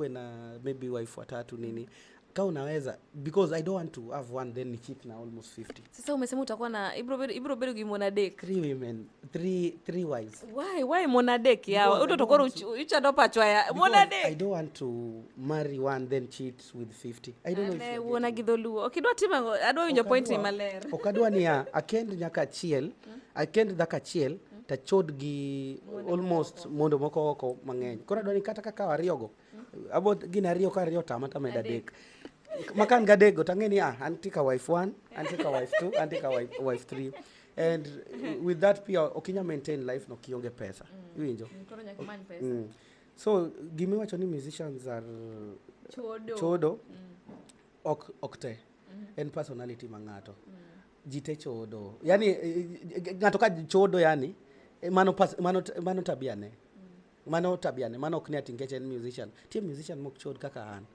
na maybe wife 3 nini. Kama unaweza, because I don't want to have one then ni cheat na almost 50. Sasa umesema utakuwa na Ibro Beru gimonadek. 3 women, 3 wives. Why monadek yao? Utakuwa ucha dopa chwa monadek. I don't want to marry one then cheat with 50. I don't know if uona gidholuo. Okidwa tima adwa winjo point ni maler. Okadwa ni akend nyaka chiel, akend dhaka chiel ta chod gi almost mondo moko oko mang'eny. Kora dwani kata kaka ariyogo. About gina ariyo ka ariyo tamata medadek. Makan gadego tangeni antika wife 1, antika wife 2, antika wife 3. And with that pia okinya maintain life no kionge pesa. Winjo. So gimiwacho ni musicians are chodo okte and personality mangato. Jite chodo. Yani ngato ka chodo yani mano tabiane. Mano okni atingeche musician. Tie musician mok chod kaka an.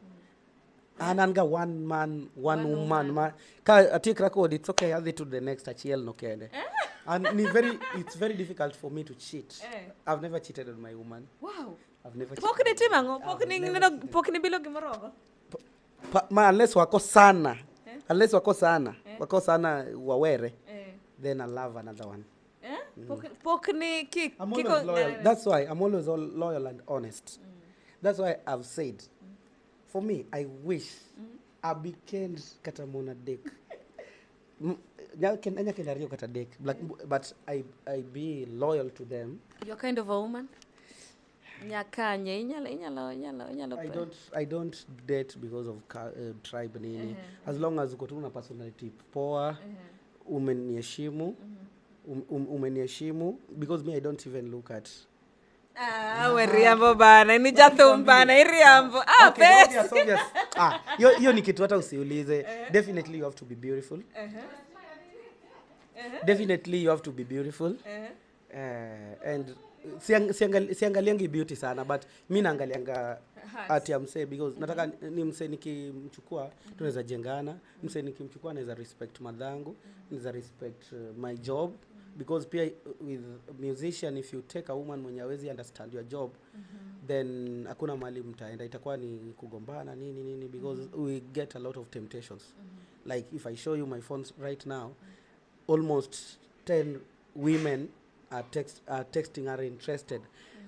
Ananga one man, one woman. Ka take record, it's okay. I'll to the next achiel no kende. And it's very difficult for me to cheat. I've never cheated on my woman. Wow. I've never cheated. Pokni timango, pokni bilo gimorogo. Unless wako sana. Unless wako sana wawere. Then I'll love another one. Pokni I'm always loyal. That's why I'm always loyal and honest. That's why I've said, for me, I wish I became katamona dek. Nya can rio kata dek, but I be loyal to them. You're kind of a woman. Nyakanye inyalo. I don't date because of tribe nini. As long as uko tu na personality poa, umeniheshimu, because me I don't even look at. We riambo bana, ni jathum bana, iriambo. Obvious. Hiyo ni kitu hata usiulize. Definitely you have to be beautiful. Definitely you have to be beautiful. And siangaliangi beauty sana, but mimi naangalianga ati amse, because nataka ni mse nikimchukua tunaweza jengana, mse nikimchukua naweza respect madhangu, naweza respect my job, because pia with musician, if you take a woman mwenye hawezi understand your job, then hakuna mahali mtaenda, itakuwa ni kugombana nini, because we get a lot of temptations. Like if I show you my phones right now, almost 10 women are texting, are interested.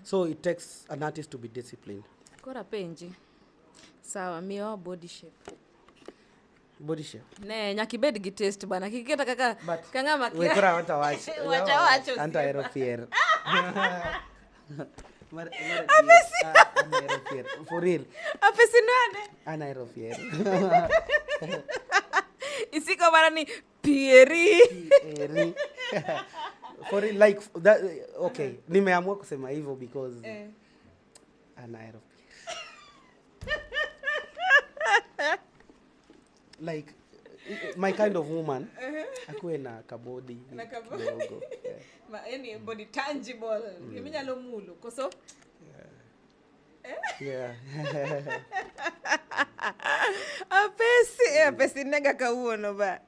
So it takes an artist to be disciplined. Kora penji. Sawa, mio body shape. Body shape. Ne, nyakibed gi taste bana. Kiketa kaka But kangama we kia. kura wata watch. Wacha Anti-aeropier. Apesi. Anti-aeropier. For real. Apesi nane. Anti-aeropier. Isiko bana ni Pieri. Pieri. For real, like that. Okay, nimeamua kusema hivyo because anti-aeropier. Like my kind of woman akuwe na kabodi kidogo. Any body tangible. Yeminyalo mulu koso. Yeah. Apesi nega kauono ba.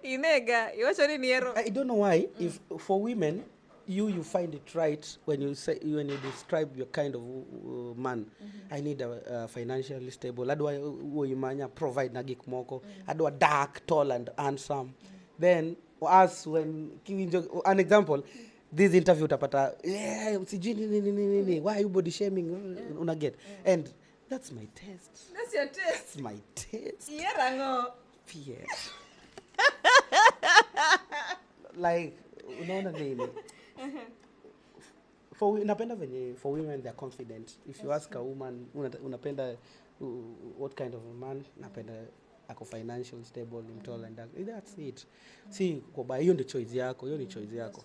Inega, iwacho ni niero. I don't know why if for women you find it right when you describe your kind of man. I need a financially stable. Adwa uimanya provide na gik moko. Adwa dark, tall and handsome. Then us when an example, this interview utapata sijui nini why are you body shaming una get and that's my taste. That's your taste. That's my taste. Yerango. Pierre. Like unaona nini? Napenda venye for women they're confident. If you ask a woman unapenda what kind of a man, napenda ako financially stable, tall and dark. That's it. See, kwa hiyo ndio choice yako, hiyo ni choice yako.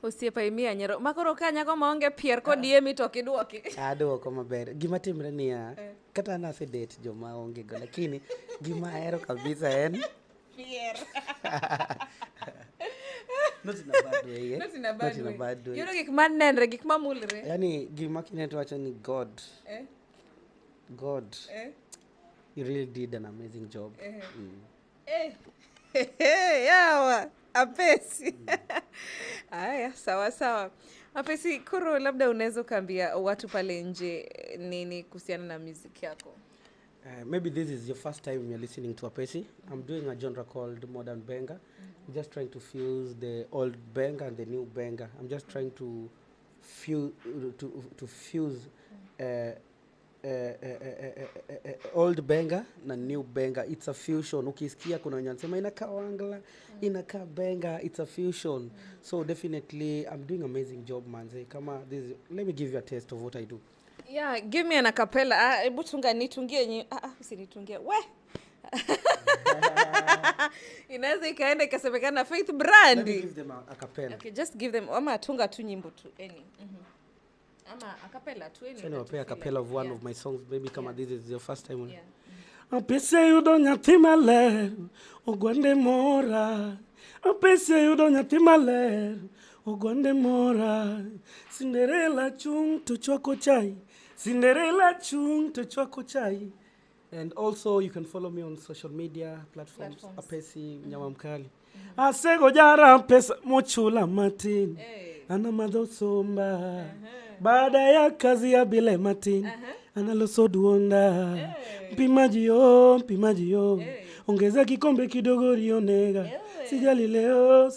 Osiepaimia nyero. Makoro kanya ko maonge Pierre ko DM to kiduoki. Aduoko maber. Gima timre niya, kata na se date joma onge go, lakini gima ahero kabisa en Pierre. Not in a bad way, eh? Not in a bad way. You know gik manenre, gik mamulre. Yani gima kineto wacho ni God. God. You really did an amazing job. Yawa, Apesi. Aya, sawa. Apesi, kuro labda unaweza kuambia watu pale nje nini kuhusiana na muziki yako? Maybe this is your first time you're listening to Apesi. I'm doing a genre called modern banger. I'm just trying to fuse the old banger and the new banger. I'm just trying to fuse old banger na new banger. It's a fusion. Ukisikia kuna wenye wanasema inakaa ohangla, inakaa banger, it's a fusion. So definitely I'm doing amazing job manze. Kama this, let me give you a taste of what I do. Yeah, give me an acapella. Hebu tunga nitungie usinitungie. We. Inaweza ikaenda ikasemekana Faith Brand. Let me give them a cappella. Okay, just give them ama tunga tu nyimbo tu any. Ama acapella tu any. So no pay a cappella of one of my songs, baby. Kama this is your first time. Yeah. Apesi yudo nyathi maler ogwande mora. Apesi yudo nyathi maler ogwande mora. Cinderella chung to chwako chai. Cinderella chung to chwako chai. And also you can follow me on social media platforms. Apesi Nyama Mkali. Asego jara pesa mochula matin. Ana madhosomba. Baada ya kazi ya bile matin. Analoso duonda. Mpimaji yo. Ongeza kikombe kidogo rionega. Sijali leo.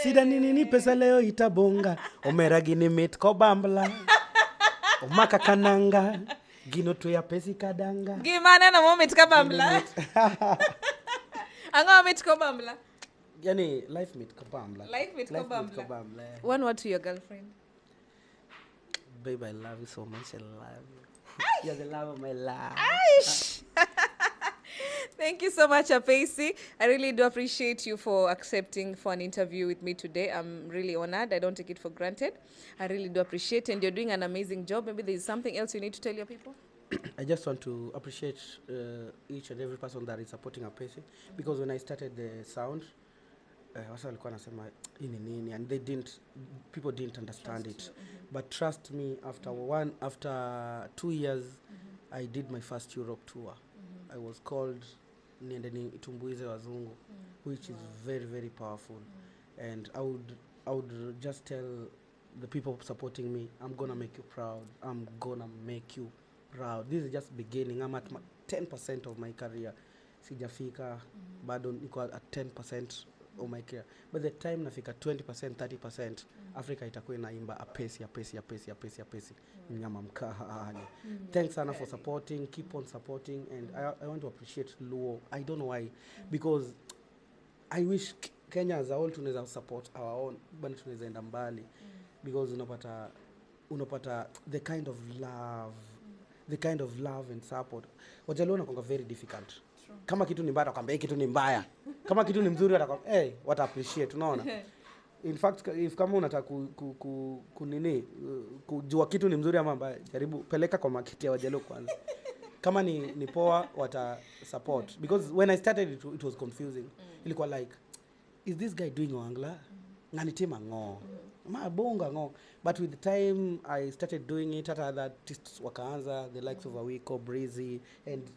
Sida nini pesa leo itabonga. Omeragi ni mit kobambla. Omaka kananga. Gino tu ya pesi kadanga. Gimana na moment kabambla. Anga moment kabambla. Yani life meet kabambla. Life meet kabambla. One word to your girlfriend. Babe, I love you so much. I love you. You're the love of my life. Thank you so much, Apesi. I really do appreciate you for accepting for an interview with me today. I'm really honored. I don't take it for granted. I really do appreciate it, and you're doing an amazing job. Maybe there's something else you need to tell your people? I just want to appreciate each and every person that is supporting Apesi, because when I started the sound, wasa walikuwa nasema ini nini, and people didn't understand it. But trust me, after 2 years, I did my first Europe tour. I was called niende itumbuize wazungu, which is very, very powerful. And I would just tell the people supporting me, I'm gonna make you proud. I'm gonna make you proud. This is just beginning. I'm at 10% of my career. Sijafika, bado niko at 10% of my career. By the time nafika 20%, 30%, Africa itakuwa inaimba Apesi, Apesi, Apesi, Apesi, Apesi. Nyama mkahani. Thanks Anna for supporting. Keep on supporting. And I want to appreciate Luo. I don't know why. Because I wish Kenya as a whole tunaweza support our own, but tunaweza enda mbali. Because unapata the kind of love and support. Wajaluo wanakuwa very difficult. True. Kama kitu ni mbaya atakwambia kitu ni mbaya. Kama kitu ni mzuri atakwambia what appreciate, unaona? In fact, if kama unataka kujua kitu ni mzuri ama mbaya, jaribu peleka kwa market ya Wajaluo kwanza. Kama ni poa wata support, because when I started it was confusing. Ilikuwa like, is this guy doing ohangla? Nganitima ngo. Mabonga ngo. But with the time I started doing it, other artists wakaanza, the likes of Awiko, Breezy, and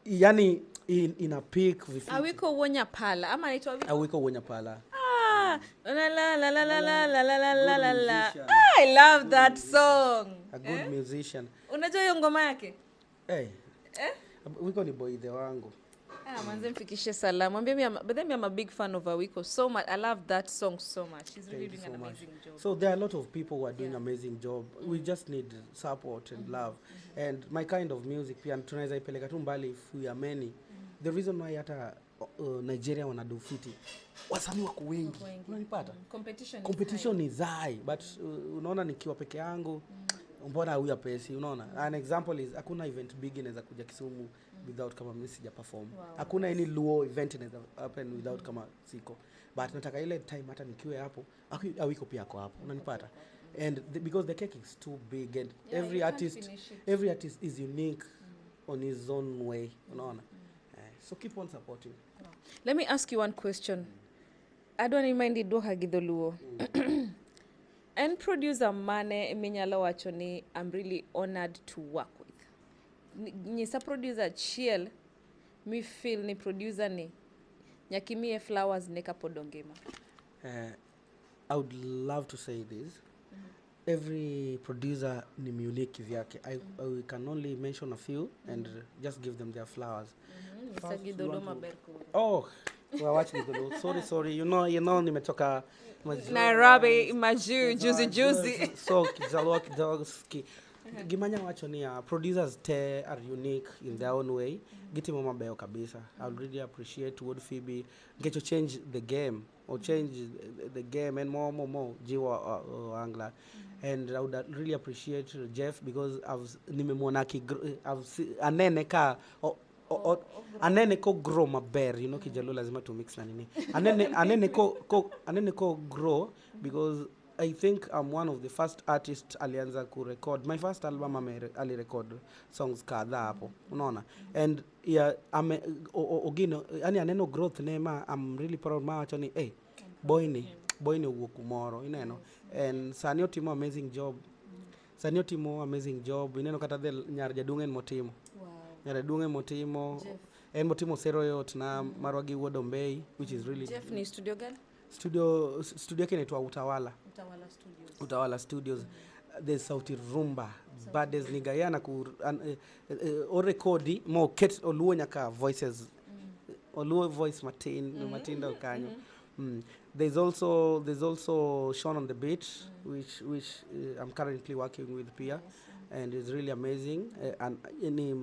yani in a peak. Awiko Wonya Pala. Ama naitwa Awiko Wonya Pala. La la la la la la la la la la la. I love that song. A good musician. Unajua hiyo ngoma yake? Awiko ni boy the wangu. Manze mfikishe salamu. But then I'm a big fan of Awiko so much. I love that song so much. She's really doing an amazing job. So there are a lot of people who are doing amazing job. We just need support and love. And my kind of music pia tunaweza ipeleka tu mbali if we are many. The reason why hata Nigeria wanadu fiti. Wasanii wako wengi. Unanipata? Competition is high, but unaona nikiwa peke yangu mbona huyu Apesi, unaona? An example is hakuna event big inaweza kuja Kisumu without kama mimi sija perform. Hakuna any Luo event inaweza happen without kama siko. But nataka ile time hata nikiwe hapo, Awiko pia ako hapo. Unanipata? And because the cake is too big and every artist is unique on his own way, unaona? So keep on supporting. Let me ask you one question. I don't mind it do hagido Luo. And producer Mane Minyala Wachoni, I'm really honored to work with. Nisa producer Chiel, me feel ni producer ni Nyakimie Flowers neka podongema. I would love to say this. Every producer ni unique vyake. I can only mention a few and just give them their flowers. Oh, we're watching the sorry. You know, nimetoka Nairobi, Maju, juicy. So kizalwa kidogoski. Gimanya Wachoni producers are unique in their own way. Giti mama beo kabisa. I would really appreciate Wood Phoebe get to change the game or change the game and more jiwa ohangla. And I would really appreciate Jeff because I've anene ko grow maber, you know, Kijaluo lazima to mix na nini. Anene ko grow because I think I'm one of the first artists alianza ku record. My first album ali record songs kadhaa hapo, unaona? And yeah, ogino yani aneno growth nema, I'm really proud ma Wachoni boy ni uwokumoro, you know. And Sanyo Timo amazing job. Ineno kata del nyar jadungen motimo. Nyar motimo. En motimo Seroyot na marwagi Wodombei, which is really Jeff ni studio gani? Studio yake inaitwa Utawala Studios. There's Sauti Rumba. Bades niga yana ku o rekodi mo ket oluo nyaka voices. Oluo voice Matinda Kanyo. There's also Sean on the beat, which I'm currently working with Pia, and it's really amazing and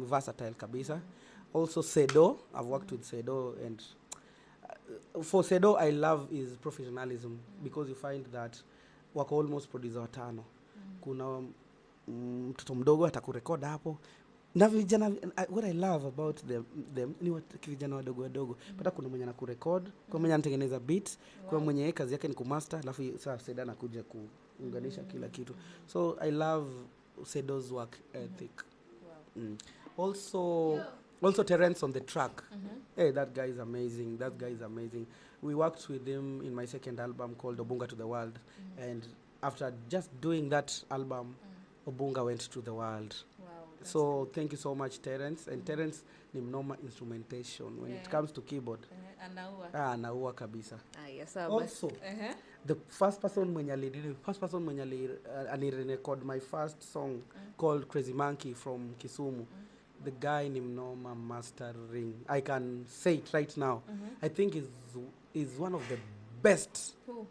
versatile kabisa. Also Sedo, I've worked with Sedo, and for Sedo I love his professionalism because you find that wako almost producer watano. Kuna mtoto mdogo atakurecord hapo. Na vijana, what I love about them ni vijana wadogo. Pata kuna mwenye anakurecord, kuna mwenye anatengeneza beat, kuna mwenye kazi yake ni kumaster, alafu sasa Seda anakuja kuunganisha kila kitu. So I love Sedo's work ethic. Also Terence on the track. Hey, that guy is amazing. We worked with him in my second album called Obunga to the World. And after just doing that album, Obunga went to the world. So thank you so much, Terence. And Terence ni mnoma instrumentation when it comes to keyboard. Anaua kabisa. Yes, also the first person mwenye record my first song called Crazy Monkey from Kisumu. The guy ni mnoma mastering. I can say it right now. I think is one of the best. Who?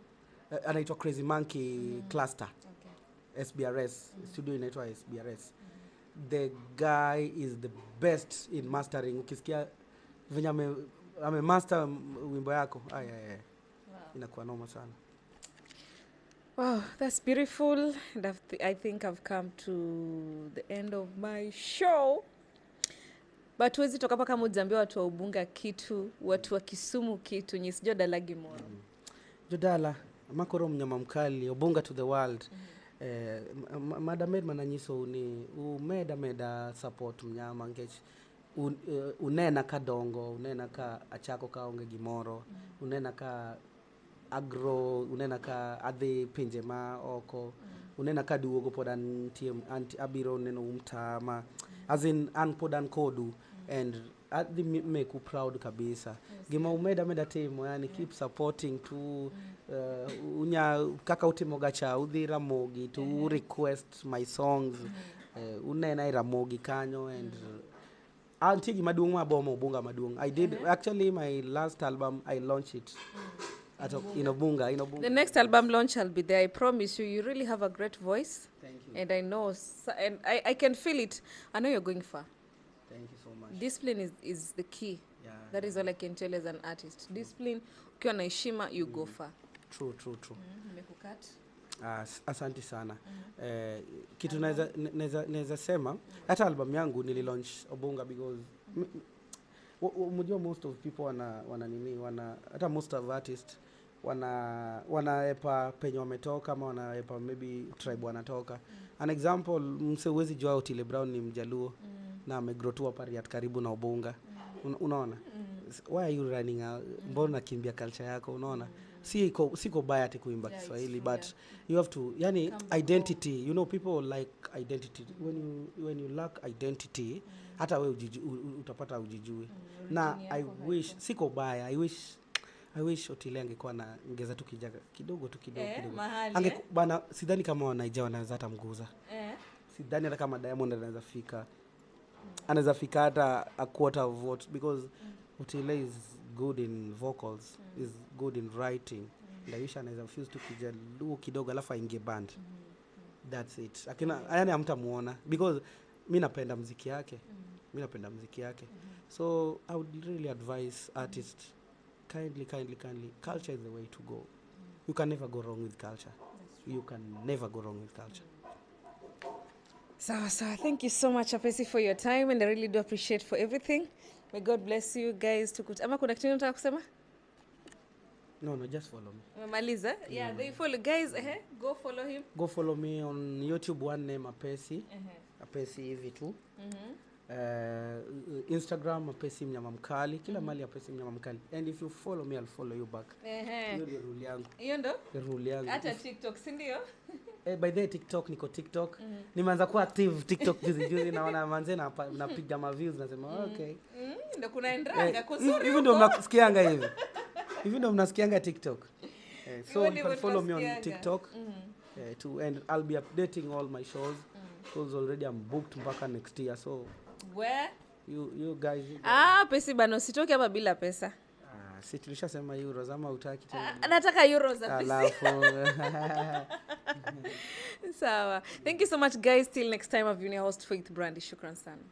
Anaitwa Crazy Monkey Cluster. Okay. SBRS. Studio inaitwa SBRS. The guy is the best in mastering. Ukisikia venye ame master wimbo yako. Wow. Inakuwa noma sana. Wow, that's beautiful. And I think I've come to the end of my show. But huwezi toka paka mujambia watu wa Ubunga kitu, watu wa Kisumu kitu, nyisijua dalagi moro. Jodala, makoro mnyama mkali, Ubunga to the world. Madamed mananyiso umeda support mnyama ngechi. Unena ka dongo, unena ka achako ka onge gimoro, unena ka agro, unena ka adhi pinje ma oko, unena ka duogo podan anti abiro neno umtama, as in an podan kodu, and adhi make you proud kabisa. Gima umeda timo, yani keep supporting to unya kaka utimo gacha udhi ramogi to request my songs, unena ramogi kanyo, and Antigi maduong mabomo Ubunga maduong. I did actually my last album I launched it in Ubunga. The next album launch I'll be there. I promise you. You really have a great voice. Thank you. And I know, and I can feel it. I know you're going far. Thank you so much. Discipline is the key. Yeah. That is all I can tell as an artist. Discipline, ukiwa na heshima, you go far. True. Nimekukat. Asante sana. Kitu naweza sema hata album yangu nililaunch Ubunga because most of people hata most of artists wanaepa penye wametoka ama wanaepa maybe tribe wanatoka. An example, msewezi jua Otile Brown ni Mjaluo na amegrow tu hapa karibu na Ubunga. Unaona? Why are you running out? Mbona kimbia culture yako, unaona? Siko baya ati kuimba Kiswahili, but you have to, yani identity, you know, people like identity. When you lack identity, hata wewe utapata ujijui. Na I wish, siko baya, I wish Otile angekuwa na ngeza tu kijaga kidogo. Bana, sidhani kama wanaija wanaweza hata mguza. Sidhani hata kama Diamond anaweza fika hata a quarter of what, because Otile is good in vocals, is good in writing. And I wish anaweza fuse tu kijaluo kidogo alafu aingie band. That's it. Yani hamtamuona because mimi napenda muziki yake. So I would really advise artists, kindly, culture is the way to go. You can never go wrong with culture. So thank you so much, Apesi, for your time, and I really do appreciate for everything. May God bless you guys. Ama kuna kitu unataka kusema? No, just follow me. Umemaliza? Yeah, they follow guys. Go follow him. Go follow me on YouTube, one name Apesi. Apesi hivi tu. Instagram Apesi mnyama mkali, kila mali Apesi mnyama mkali. And if you follow me, I'll follow you back. Hiyo ndio rule yangu. Hiyo ndo? Rule yangu. Hata TikTok, si ndio? By the TikTok, niko TikTok. Nimeanza kuwa active TikTok juzi naona manze napiga ma views nasema okay. Ndio kunaendaga kuzuri. Hivi ndio mnasikianga hivi. Hivi ndio mnasikianga TikTok. So you can follow me on TikTok. Too, and I'll be updating all my shows. Because already I'm booked mpaka next year, so where you guys Pesi bano sitoki hapa bila pesa. Si tulishasema euros ama utaki tena? Nataka euros Apesi. Sawa. Thank you so much guys. Till next time, I've been your host Faith Brandy. Shukran sana.